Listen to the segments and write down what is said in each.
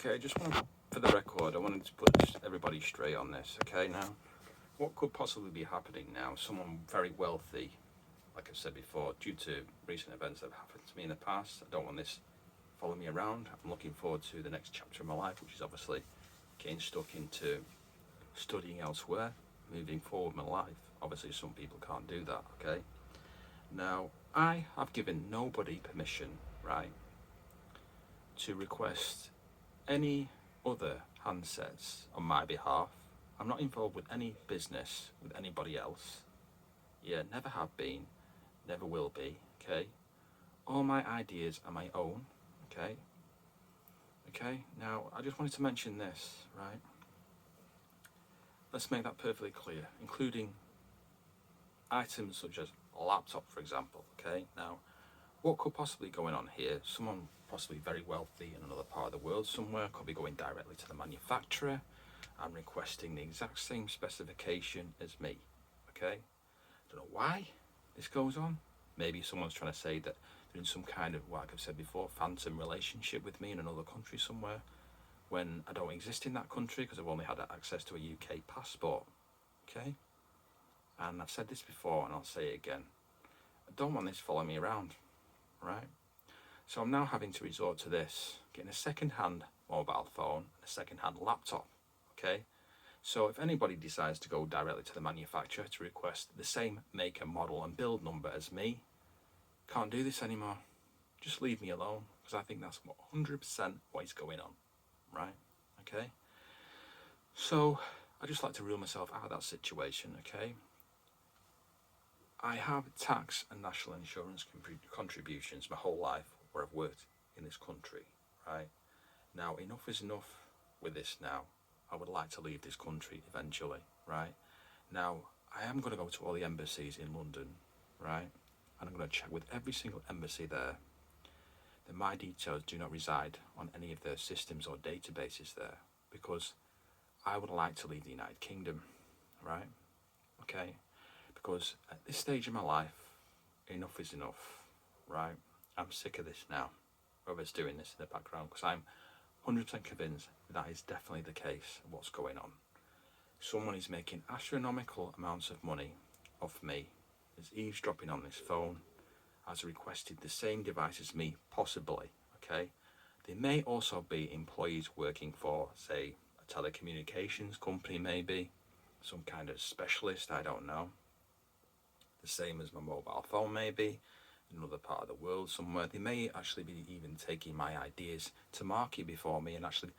Okay, just want to, for the record, I wanted to put everybody straight on this, okay? Now, what could possibly be happening now? Someone very wealthy, like I've said before, due to recent events that have happened to me in the past, I don't want this following me around. I'm looking forward to the next chapter of my life, which is obviously getting stuck into studying elsewhere, moving forward in my life. Obviously, some people can't do that, okay? Now, I have given nobody permission, right, to request any other handsets on my behalf. I'm not involved with any business with anybody else. Yeah, never have been, never will be, okay? All my ideas are my own, okay? Okay, now I just wanted to mention this, right? Let's make that perfectly clear, including items such as a laptop, for example, okay? Now, what could possibly be going on here? Someone possibly very wealthy in another part of the world somewhere could be going directly to the manufacturer and requesting the exact same specification as me, okay? Don't know why this goes on. Maybe someone's trying to say that they're in some kind of, like I've said before, phantom relationship with me in another country somewhere when I don't exist in that country because I've only had access to a UK passport, okay? And I've said this before and I'll say it again. I don't want this following me around, right? So I'm now having to resort to this, getting a second-hand mobile phone and a second-hand laptop, okay? So if anybody decides to go directly to the manufacturer to request the same make and model and build number as me, can't do this anymore. Just leave me alone, because I think that's 100% what is going on, right? Okay? So I just like to rule myself out of that situation, okay? I have tax and national insurance contributions my whole life where I've worked in this country, right? Now, enough is enough with this now. I would like to leave this country eventually, right? Now, I am going to go to all the embassies in London, right? And I'm going to check with every single embassy there that my details do not reside on any of their systems or databases there, because I would like to leave the United Kingdom, right? Okay? Because at this stage of my life, enough is enough, right? I'm sick of this now. Whoever's doing this in the background, because I'm 100% convinced that is definitely the case of what's going on. Someone is making astronomical amounts of money off me, is eavesdropping on this phone, has requested the same device as me, possibly, okay? They may also be employees working for, say, a telecommunications company maybe, some kind of specialist, I don't know. The same as my mobile phone maybe, in another part of the world somewhere. They may actually be even taking my ideas to market before me and actually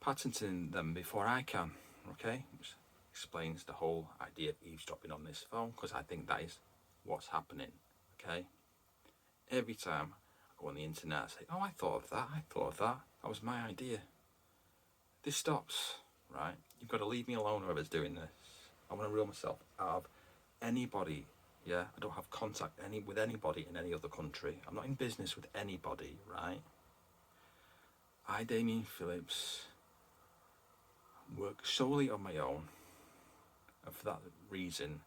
patenting them before I can, okay? Which explains the whole idea of eavesdropping on this phone, because I think that is what's happening, okay? Every time I go on the internet, I say, oh, I thought of that, that was my idea. This stops, right? You've got to leave me alone, whoever's doing this. I want to rule myself out of anybody. Yeah, I don't have contact with anybody in any other country. I'm not in business with anybody, right? I, Damien Phillips, work solely on my own, and for that reason,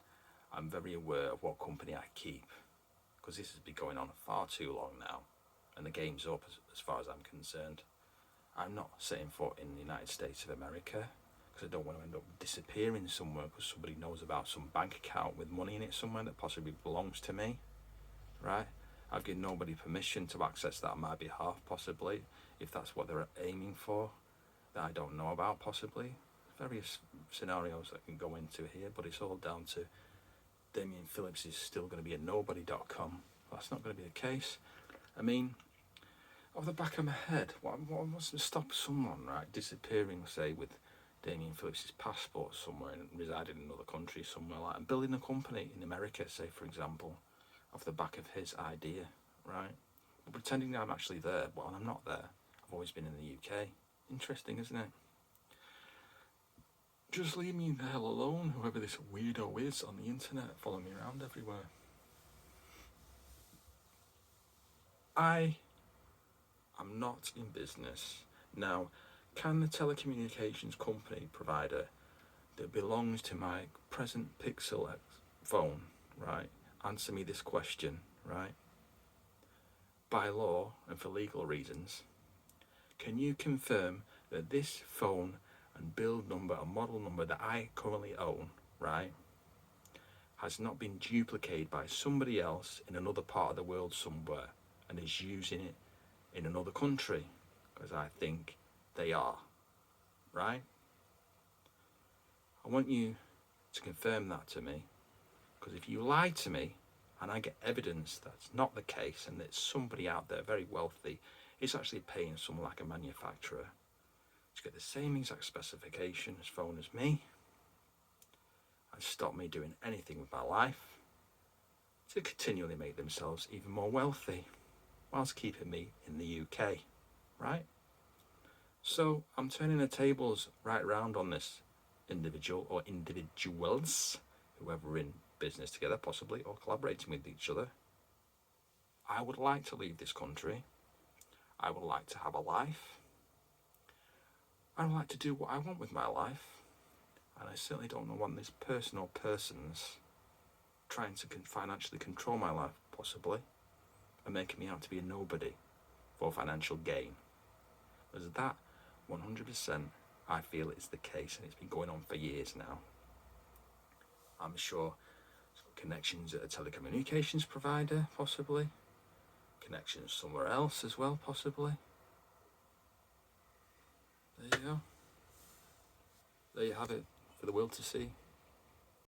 I'm very aware of what company I keep, because this has been going on far too long now, and the game's up as far as I'm concerned. I'm not setting foot in the United States of America, because I don't want to end up disappearing somewhere because somebody knows about some bank account with money in it somewhere that possibly belongs to me, right? I've given nobody permission to access that on my behalf, possibly, if that's what they're aiming for, that I don't know about, possibly. Various scenarios that I can go into here, but it's all down to Damien Phillips is still going to be at nobody.com. That's not going to be the case. I mean, off the back of my head, what wants to stop someone, right, disappearing, say, with Damien Phillips' passport somewhere and residing in another country somewhere, like, and building a company in America, say, for example, off the back of his idea, right? But pretending that I'm actually there, well, I'm not there. I've always been in the UK. Interesting, isn't it? Just leave me the hell alone, whoever this weirdo is on the internet, following me around everywhere. I am not in business. Now, can the telecommunications company provider that belongs to my present Pixel phone, right, answer me this question, right? By law and for legal reasons, can you confirm that this phone and build number and model number that I currently own, right, has not been duplicated by somebody else in another part of the world somewhere and is using it in another country, because I think they are, right? I want you to confirm that to me, because if you lie to me and I get evidence that's not the case and that somebody out there very wealthy is actually paying someone like a manufacturer to get the same exact specification as phone as me and stop me doing anything with my life to continually make themselves even more wealthy whilst keeping me in the UK, right? So I'm turning the tables right round on this individual or individuals, whoever are in business together possibly or collaborating with each other. I would like to leave this country. I would like to have a life. I would like to do what I want with my life. And I certainly don't want this person or persons trying to financially control my life, possibly, and making me out to be a nobody for financial gain. As that 100% I feel is the case, and it's been going on for years now. I'm sure it's got connections at a telecommunications provider, possibly. Connections somewhere else as well, possibly. There you go. There you have it for the world to see.